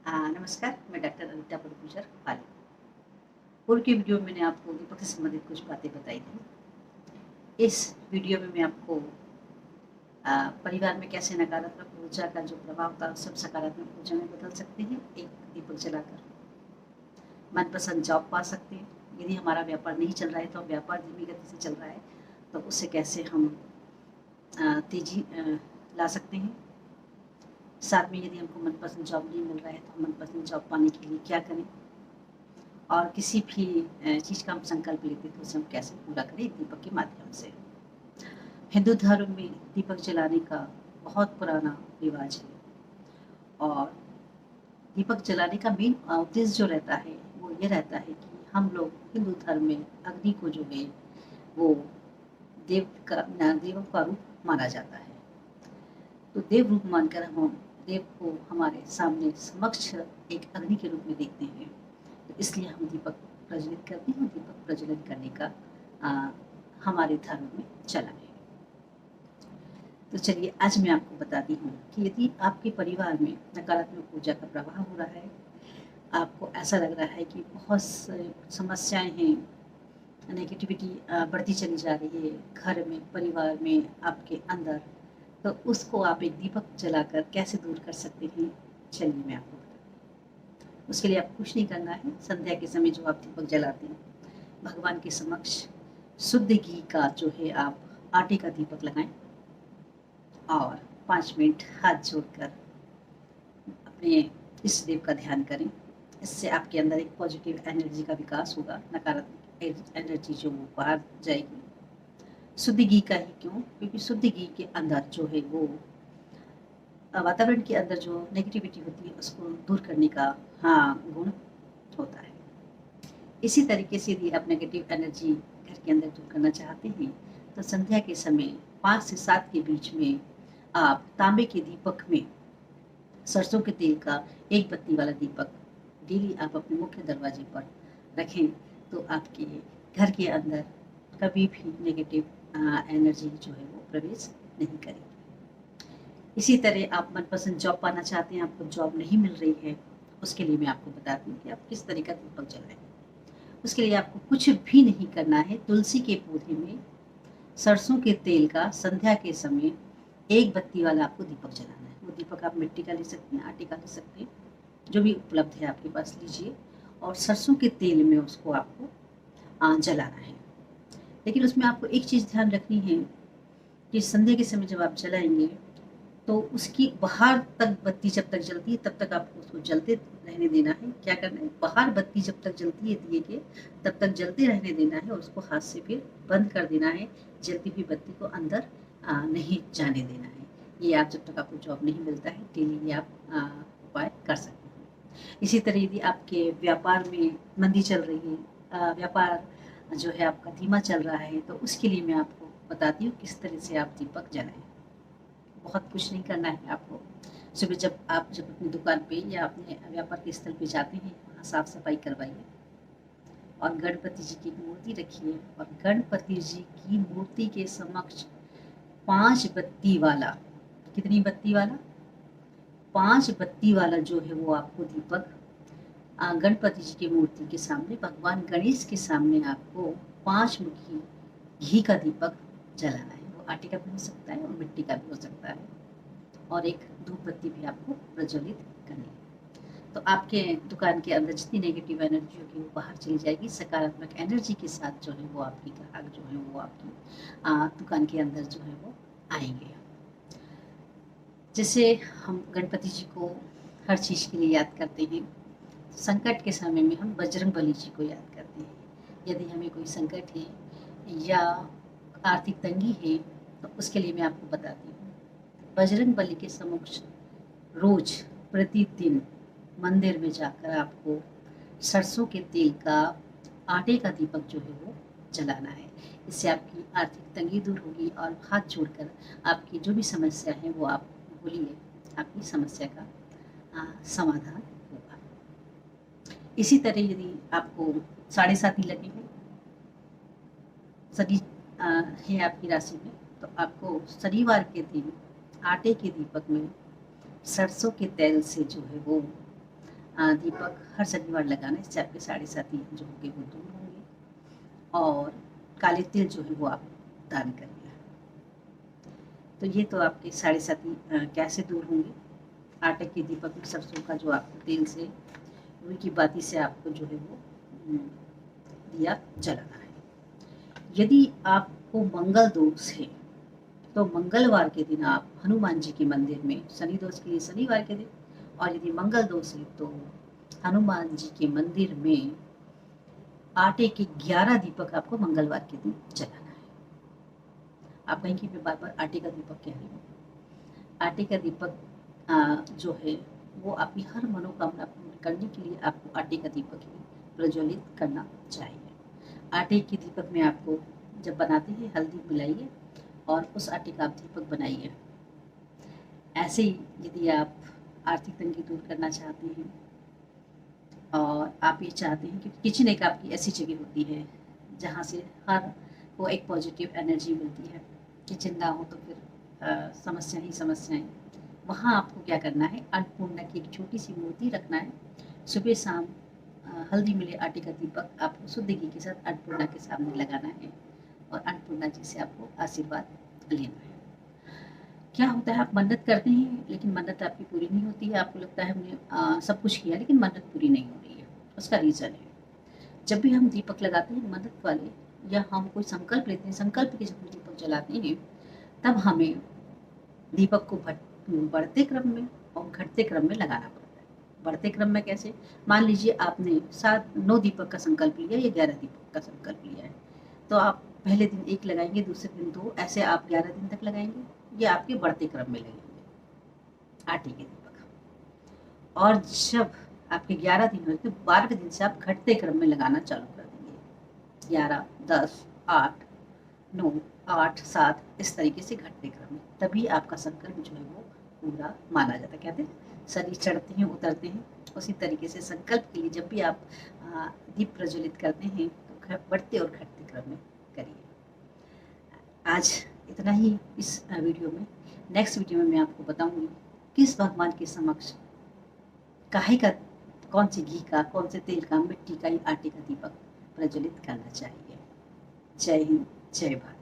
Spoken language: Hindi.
नमस्कार, मैं डॉक्टर अनीता परमेश्वर पाली। पूर्व के वीडियो में मैंने आपको दीपक से संबंधित कुछ बातें बताई थी। इस वीडियो में मैं आपको परिवार में कैसे नकारात्मक ऊर्जा का जो प्रभाव था, सब सकारात्मक ऊर्जा में बदल सकते हैं, एक दीपक जलाकर। मनपसंद जॉब पा सकते हैं। यदि हमारा व्यापार नहीं चल रहा है, तो व्यापार धीमी गति से चल रहा है, तो उससे कैसे हम तेज़ी ला सकते हैं। साथ में यदि हमको मनपसंद जॉब नहीं मिल रहा है, तो हम मनपसंद जॉब पाने के लिए क्या करें, और किसी भी चीज़ का हम संकल्प लेते तो उसे हम कैसे पूरा करें दीपक के माध्यम से। हिंदू धर्म में दीपक जलाने का बहुत पुराना रिवाज है, और दीपक जलाने का मेन उद्देश्य जो रहता है वो ये रहता है कि हम लोग हिंदू धर्म में अग्नि को जो है वो देवों का रूप माना जाता है। तो देव रूप मानकर हम देव को हमारे सामने समक्ष एक अग्नि के रूप में देखते हैं, तो इसलिए हम दीपक प्रज्वलित करते हैं। दीपक प्रज्वलित करने का हमारे धर्म में चलन है। तो चलिए आज मैं आपको बताती हूँ कि यदि आपके परिवार में नकारात्मक ऊर्जा का प्रभाव हो रहा है, आपको ऐसा लग रहा है कि बहुत समस्याएं हैं, नेगेटिविटी बढ़ती चली जा रही है घर में, परिवार में, आपके अंदर, तो उसको आप एक दीपक जलाकर कैसे दूर कर सकते हैं, चलिए मैं आपको बताती हूँ। उसके लिए आपको कुछ नहीं करना है। संध्या के समय जो आप दीपक जलाते हैं, भगवान के समक्ष शुद्ध घी का जो है आप आटे का दीपक लगाएं और 5 मिनट हाथ जोड़कर अपने इष्ट देव का ध्यान करें। इससे आपके अंदर एक पॉजिटिव एनर्जी का विकास होगा, नकारात्मक एनर्जी जो वो बाहर जाएगी। शुद्ध घी का ही क्यों? क्योंकि शुद्ध घी के अंदर जो है वो वातावरण के अंदर जो नेगेटिविटी होती है उसको दूर करने का गुण होता है। इसी तरीके से यदि आप नेगेटिव एनर्जी घर के अंदर दूर करना चाहते हैं, तो संध्या के समय 5 से 7 के बीच में आप तांबे के दीपक में सरसों के तेल का एक बत्ती वाला दीपक डेली आप अपने मुख्य दरवाजे पर रखें, तो आपके घर के अंदर कभी भी नेगेटिव एनर्जी जो है वो प्रवेश नहीं करेगी। इसी तरह आप मनपसंद जॉब पाना चाहते हैं, आपको जॉब नहीं मिल रही है, उसके लिए मैं आपको बताती हूँ कि आप किस तरह का दीपक जलाएं। उसके लिए आपको कुछ भी नहीं करना है। तुलसी के पौधे में सरसों के तेल का संध्या के समय एक बत्ती वाला आपको दीपक जलाना है। वो दीपक आप मिट्टी का ले सकते हैं, आटे का ले सकते हैं, जो भी उपलब्ध है आपके पास लीजिए, और सरसों के तेल में उसको आपको जलाना है। लेकिन उसमें आपको एक चीज़ ध्यान रखनी है कि संध्या के समय जब आप जलाएंगे, तो उसकी बाहर तक बत्ती जब तक जलती है तब तक आपको उसको जलते रहने देना है। क्या करना है, बाहर बत्ती जब तक जलती है दिए के, तब तक जलते रहने देना है, और उसको हाथ से फिर बंद कर देना है। जलती हुई बत्ती को अंदर नहीं जाने देना है। ये आप जब तक आपको जॉब नहीं मिलता है डेली ये आप उपाय कर सकते हैं। इसी तरह यदि आपके व्यापार में मंदी चल रही है, व्यापार जो है आपका धीमा चल रहा है, तो उसके लिए मैं आपको बताती हूँ किस तरह से आप दीपक जलाएं। बहुत कुछ नहीं करना है आपको। सुबह जब अपनी दुकान पे या अपने व्यापार के स्थल पे जाते हैं, वहाँ साफ सफाई करवाइए और गणपति जी की मूर्ति रखिए, और गणपति जी की मूर्ति के समक्ष 5 बत्ती वाला, कितनी बत्ती वाला, 5 बत्ती वाला जो है वो आपको दीपक गणपति जी की मूर्ति के सामने, भगवान गणेश के सामने आपको 5 मुखी घी का दीपक जलाना है। वो आटे का भी हो सकता है और मिट्टी का भी हो सकता है, और एक धूप बत्ती भी आपको प्रज्वलित करनी है। तो आपके दुकान के अंदर जितनी नेगेटिव एनर्जी होगी वो बाहर चली जाएगी। सकारात्मक एनर्जी के साथ जो है वो आपकी ग्राहक जो है वो आपकी दुकान के अंदर जो है वो आएंगे। जैसे हम गणपति जी को हर चीज़ के लिए याद करते हैं, संकट के समय में हम बजरंग बली जी को याद करते हैं। यदि हमें कोई संकट है या आर्थिक तंगी है, तो उसके लिए मैं आपको बताती हूँ, बजरंग बली के समक्ष रोज प्रतिदिन मंदिर में जाकर आपको सरसों के तेल का आटे का दीपक जो है वो जलाना है। इससे आपकी आर्थिक तंगी दूर होगी, और हाथ जोड़कर आपकी जो भी समस्या है वो आप बोलिए, आपकी समस्या का समाधान होगा। इसी तरह यदि आपको 7.5 लगे हैं, शनि है आपकी राशि में, तो आपको शनिवार के दिन आटे के दीपक में सरसों के तेल से जो है वो दीपक हर शनिवार लगाना, इससे आपके साढ़े साथी जो होंगे वो दूर होंगे। और काले तिल जो है वो आप दान करिए। तो ये तो आपके साढ़े साथी कैसे दूर होंगे। आटे के दीपक में सरसों का जो आपको तेल से, रुई की बाती से आपको जो है वो दिया जलाना है। यदि आपको मंगल दोष है तो मंगलवार के दिन आप हनुमान जी के मंदिर में, शनि दोष के लिए शनिवार के दिन, और यदि मंगल दोष है तो हनुमान जी के मंदिर में आटे के 11 दीपक आपको मंगलवार के दिन जलाना है। आप कहीं की बार बार आटे का दीपक कह रही हो। आटे का दीपक जो है वो आपकी हर मनोकामना पूर्ण करने के लिए आपको आटे का दीपक ही प्रज्वलित करना चाहिए। आटे के दीपक में आपको जब बनाते हैं हल्दी मिलाइए और उस आटे का आप दीपक बनाइए। ऐसे ही यदि आप आर्थिक तंगी दूर करना चाहते हैं और आप ये चाहते हैं कि किचन एक आपकी ऐसी जगह होती है जहाँ से हर को एक पॉजिटिव एनर्जी मिलती है, किचन ना हो तो फिर समस्या ही समस्याएं। वहाँ आपको क्या करना है, अन्नपूर्णा की एक छोटी सी मूर्ति रखना है। सुबह शाम हल्दी मिले आटे का दीपक आपको शुद्ध घी के साथ अन्नपूर्णा के सामने लगाना है और अन्नपूर्णा जी से आपको आशीर्वाद लेना है। क्या होता है, आप मन्नत करते हैं लेकिन मन्नत आपकी पूरी नहीं होती है। आपको लगता है हमने सब कुछ किया लेकिन मन्नत पूरी नहीं हो रही है। उसका रीज़न है, जब भी हम दीपक लगाते हैं मन्नत वाले, या हम कोई संकल्प लेते हैं, संकल्प के जब हम दीपक जलाते हैं तब हमें दीपक को बढ़ते क्रम में और घटते क्रम में लगाना पड़ता है। बढ़ते क्रम में कैसे, मान लीजिए आपने 9 दीपक का संकल्प लिया या 11 दीपक का संकल्प लिया है, तो आप पहले दिन 1 लगाएंगे, दूसरे दिन 2, ऐसे आप 11 दिन तक लगाएंगे। ये आपके बढ़ते क्रम में लगेंगे आटे के दीपक। और जब आपके 11 दिन हुए तो 12वें दिन से आप घटते क्रम में लगाना चालू कर देंगे। 11, 10, 8, 9, 8, 7 इस तरीके से घटते क्रम में, तभी आपका संकल्प जो है वो पूरा माना जाता है। कहते हैं शरीर चढ़ते हैं उतरते हैं, उसी तरीके से संकल्प के लिए जब भी आप दीप प्रज्वलित करते हैं तो बढ़ते और घटते क्रम में करिए। आज इतना ही इस वीडियो में। नेक्स्ट वीडियो में मैं आपको बताऊंगी किस भगवान के समक्ष काहे का, कौन से घी का, कौन से तेल का, मिट्टी का या आटे का दीपक प्रज्वलित करना चाहिए। जय हिंद, जय भारत।